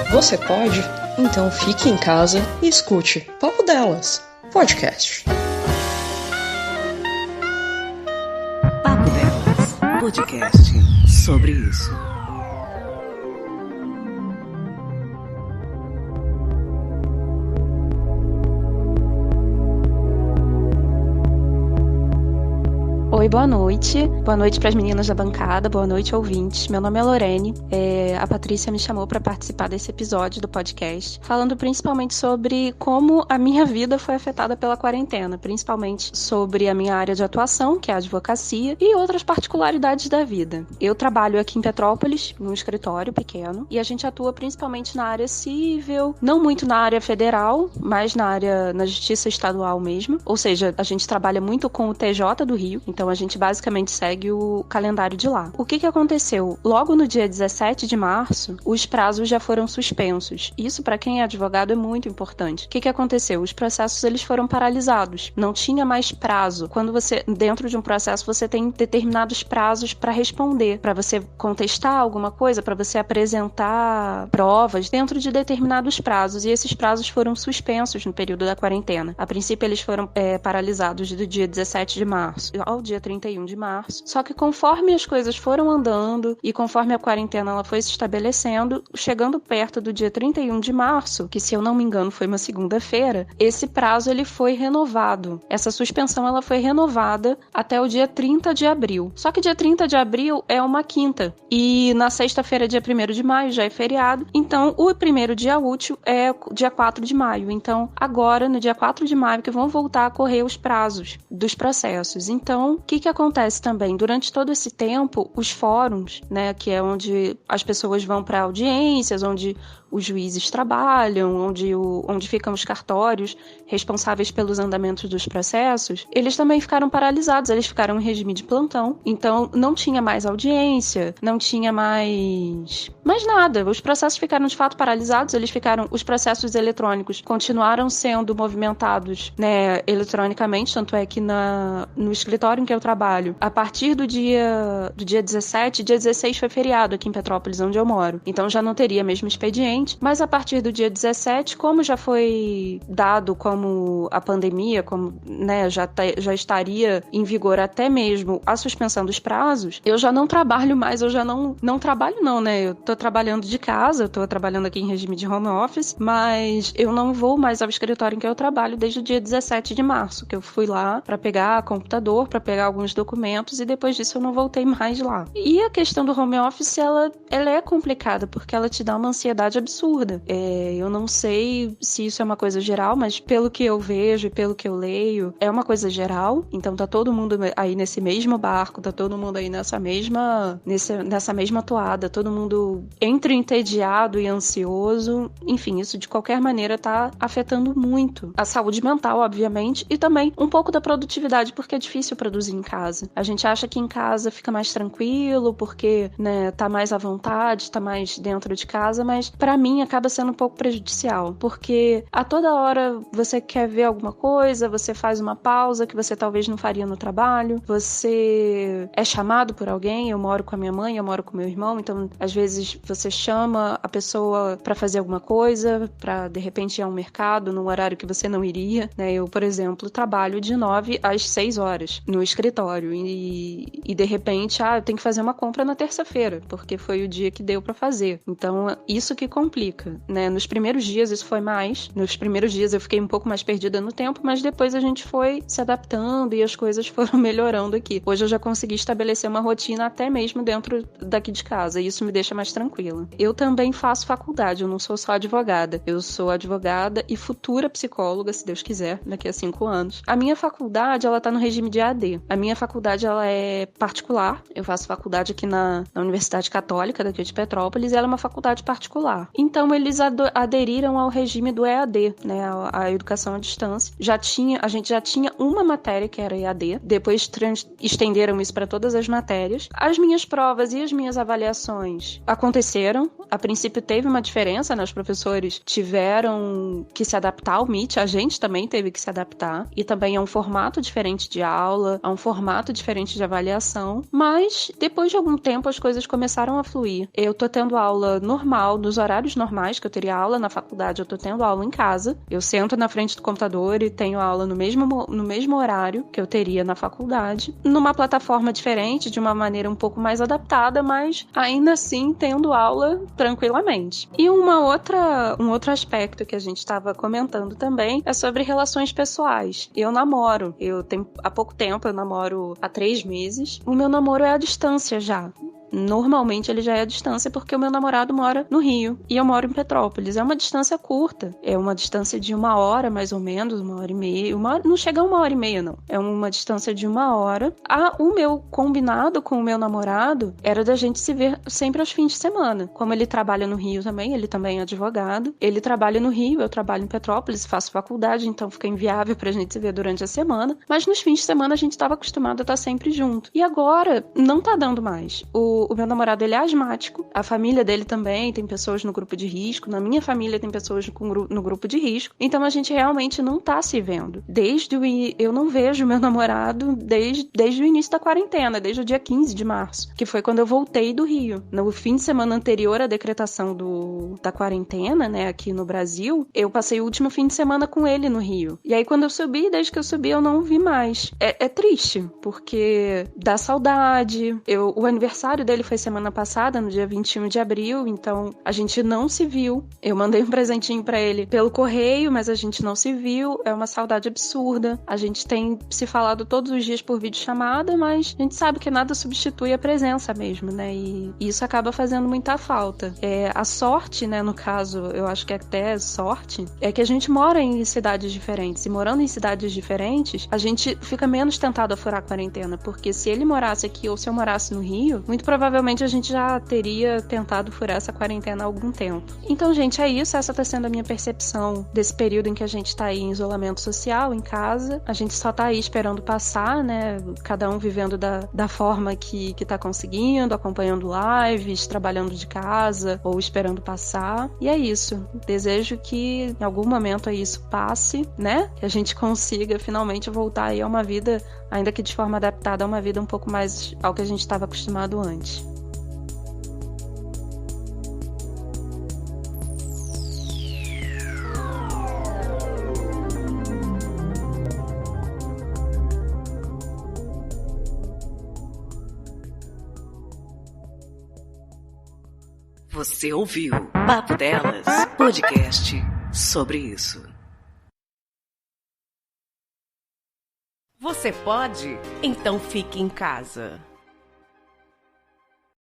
Você pode? Então fique em casa e escute Papo Delas, podcast. Papo Delas, podcast sobre isso. Oi, boa noite. Boa noite para as meninas da bancada, boa noite, ouvintes. Meu nome é Lorene. A Patrícia me chamou para participar desse episódio do podcast, falando principalmente sobre como a minha vida foi afetada pela quarentena, principalmente sobre a minha área de atuação, que é a advocacia, e outras particularidades da vida. Eu trabalho aqui em Petrópolis, num escritório pequeno, e a gente atua principalmente na área civil, não muito na área federal, mas na justiça estadual mesmo. Ou seja, a gente trabalha muito com o TJ do Rio, então a gente basicamente segue o calendário de lá. O que aconteceu? Logo no dia 17 de março, os prazos já foram suspensos. Isso, para quem é advogado, é muito importante. O que aconteceu? Os processos eles foram paralisados. Não tinha mais prazo. Quando você, dentro de um processo, você tem determinados prazos para responder, para você contestar alguma coisa, para você apresentar provas dentro de determinados prazos. E esses prazos foram suspensos no período da quarentena. A princípio, eles foram paralisados do dia 17 de março ao dia 31 de março. Só que conforme as coisas foram andando e conforme a quarentena ela foi se estabelecendo, chegando perto do dia 31 de março, que se eu não me engano foi uma segunda-feira, esse prazo ele foi renovado. Essa suspensão ela foi renovada até o dia 30 de abril. Só que dia 30 de abril é uma quinta e na sexta-feira, dia 1º de maio, já é feriado. Então, o primeiro dia útil é dia 4 de maio. Então, agora, no dia 4 de maio, que vão voltar a correr os prazos dos processos. Então, o que acontece também? Durante todo esse tempo, os fóruns, né, que é onde as pessoas vão para audiências, onde os juízes trabalham, onde ficam os cartórios responsáveis pelos andamentos dos processos, eles também ficaram paralisados, eles ficaram em regime de plantão. Então, não tinha mais audiência, não tinha mais nada. Os processos ficaram de fato paralisados, os processos eletrônicos continuaram sendo movimentados, né, eletronicamente, tanto é que no escritório em que eu trabalho, a partir do dia 17, dia 16 foi feriado aqui em Petrópolis, onde eu moro. Então, já não teria mesmo expediente. Mas a partir do dia 17, como já foi dado como a pandemia, como, né, já estaria em vigor até mesmo a suspensão dos prazos, eu já não trabalho mais, eu já não trabalho não, né? Eu tô trabalhando de casa, eu tô trabalhando aqui em regime de home office, mas eu não vou mais ao escritório em que eu trabalho desde o dia 17 de março, que eu fui lá para pegar computador, para pegar alguns documentos e depois disso eu não voltei mais lá. E a questão do home office, ela é complicada, porque ela te dá uma ansiedade absurda. Eu não sei se isso é uma coisa geral, mas pelo que eu vejo e pelo que eu leio, é uma coisa geral. Então tá todo mundo aí nesse mesmo barco, tá todo mundo aí nessa mesma toada, todo mundo entre entediado e ansioso. Enfim, isso de qualquer maneira tá afetando muito a saúde mental, obviamente, e também um pouco da produtividade, porque é difícil produzir em casa. A gente acha que em casa fica mais tranquilo, porque, né, tá mais à vontade, tá mais dentro de casa, mas pra mim acaba sendo um pouco prejudicial, porque a toda hora você quer ver alguma coisa, você faz uma pausa que você talvez não faria no trabalho, você é chamado por alguém. Eu moro com a minha mãe, eu moro com meu irmão, então às vezes você chama a pessoa pra fazer alguma coisa, pra de repente ir ao mercado num horário que você não iria, né? Eu, por exemplo, trabalho de 9 às 6 horas no escritório e de repente, eu tenho que fazer uma compra na terça-feira, porque foi o dia que deu pra fazer. Então, isso que complica, né? Nos primeiros dias isso foi mais. Nos primeiros dias eu fiquei um pouco mais perdida no tempo, mas depois a gente foi se adaptando e as coisas foram melhorando aqui. Hoje eu já consegui estabelecer uma rotina até mesmo dentro daqui de casa, e isso me deixa mais tranquila. Eu também faço faculdade, eu não sou só advogada. Eu sou advogada e futura psicóloga, se Deus quiser, daqui a 5 anos. A minha faculdade, ela tá no regime de EAD. A minha faculdade, ela é particular. Eu faço faculdade aqui na Universidade Católica daqui de Petrópolis, e ela é uma faculdade particular. Então, eles aderiram ao regime do EAD, né, a educação à distância. A gente já tinha uma matéria que era EAD, depois estenderam isso para todas as matérias. As minhas provas e as minhas avaliações aconteceram. A princípio teve uma diferença, né, os professores tiveram que se adaptar ao Meet, a gente também teve que se adaptar, e também é um formato diferente de aula, formato diferente de avaliação, mas depois de algum tempo as coisas começaram a fluir. Eu tô tendo aula normal, nos horários normais que eu teria aula na faculdade, eu tô tendo aula em casa. Eu sento na frente do computador e tenho aula no mesmo horário que eu teria na faculdade, numa plataforma diferente, de uma maneira um pouco mais adaptada, mas ainda assim tendo aula tranquilamente. E um outro aspecto que a gente estava comentando também é sobre relações pessoais. Eu namoro, há pouco tempo, eu namoro há 3 meses. O meu namoro é à distância já. Normalmente ele já é à distância porque o meu namorado mora no Rio e eu moro em Petrópolis. É uma distância curta, é uma distância de 1 hora mais ou menos, 1h30, não chega a 1h30 não, é uma distância de 1 hora. O meu combinado com o meu namorado era da gente se ver sempre aos fins de semana. Como ele trabalha no Rio também, ele também é advogado, ele trabalha no Rio, eu trabalho em Petrópolis, faço faculdade, então fica inviável pra gente se ver durante a semana, mas nos fins de semana a gente estava acostumado a estar sempre junto. E agora não tá dando mais. O meu namorado, ele é asmático, a família dele também tem pessoas no grupo de risco, na minha família tem pessoas no grupo de risco, então a gente realmente não tá se vendo. Eu não vejo meu namorado desde o início da quarentena, desde o dia 15 de março, que foi quando eu voltei do Rio. No fim de semana anterior à decretação da quarentena, né, aqui no Brasil, eu passei o último fim de semana com ele no Rio. E aí quando eu subi, desde que eu subi, eu não o vi mais. É triste, porque dá saudade. O aniversário dele foi semana passada, no dia 21 de abril, então a gente não se viu. Eu mandei um presentinho pra ele pelo correio, mas a gente não se viu. É uma saudade absurda. A gente tem se falado todos os dias por videochamada, mas a gente sabe que nada substitui a presença mesmo, né? E isso acaba fazendo muita falta. A sorte, né, no caso, eu acho que até sorte, é que a gente mora em cidades diferentes. E morando em cidades diferentes, a gente fica menos tentado a furar a quarentena, porque se ele morasse aqui ou se eu morasse no Rio, muito provavelmente a gente já teria tentado furar essa quarentena há algum tempo. Então, gente, é isso. Essa tá sendo a minha percepção desse período em que a gente tá aí em isolamento social, em casa. A gente só tá aí esperando passar, né? Cada um vivendo da forma que tá conseguindo, acompanhando lives, trabalhando de casa ou esperando passar. E é isso. Desejo que em algum momento aí isso passe, né? Que a gente consiga finalmente voltar aí a uma vida, ainda que de forma adaptada, a uma vida um pouco mais ao que a gente estava acostumado antes. Você ouviu Papo Delas, podcast sobre isso. Você pode? Então fique em casa.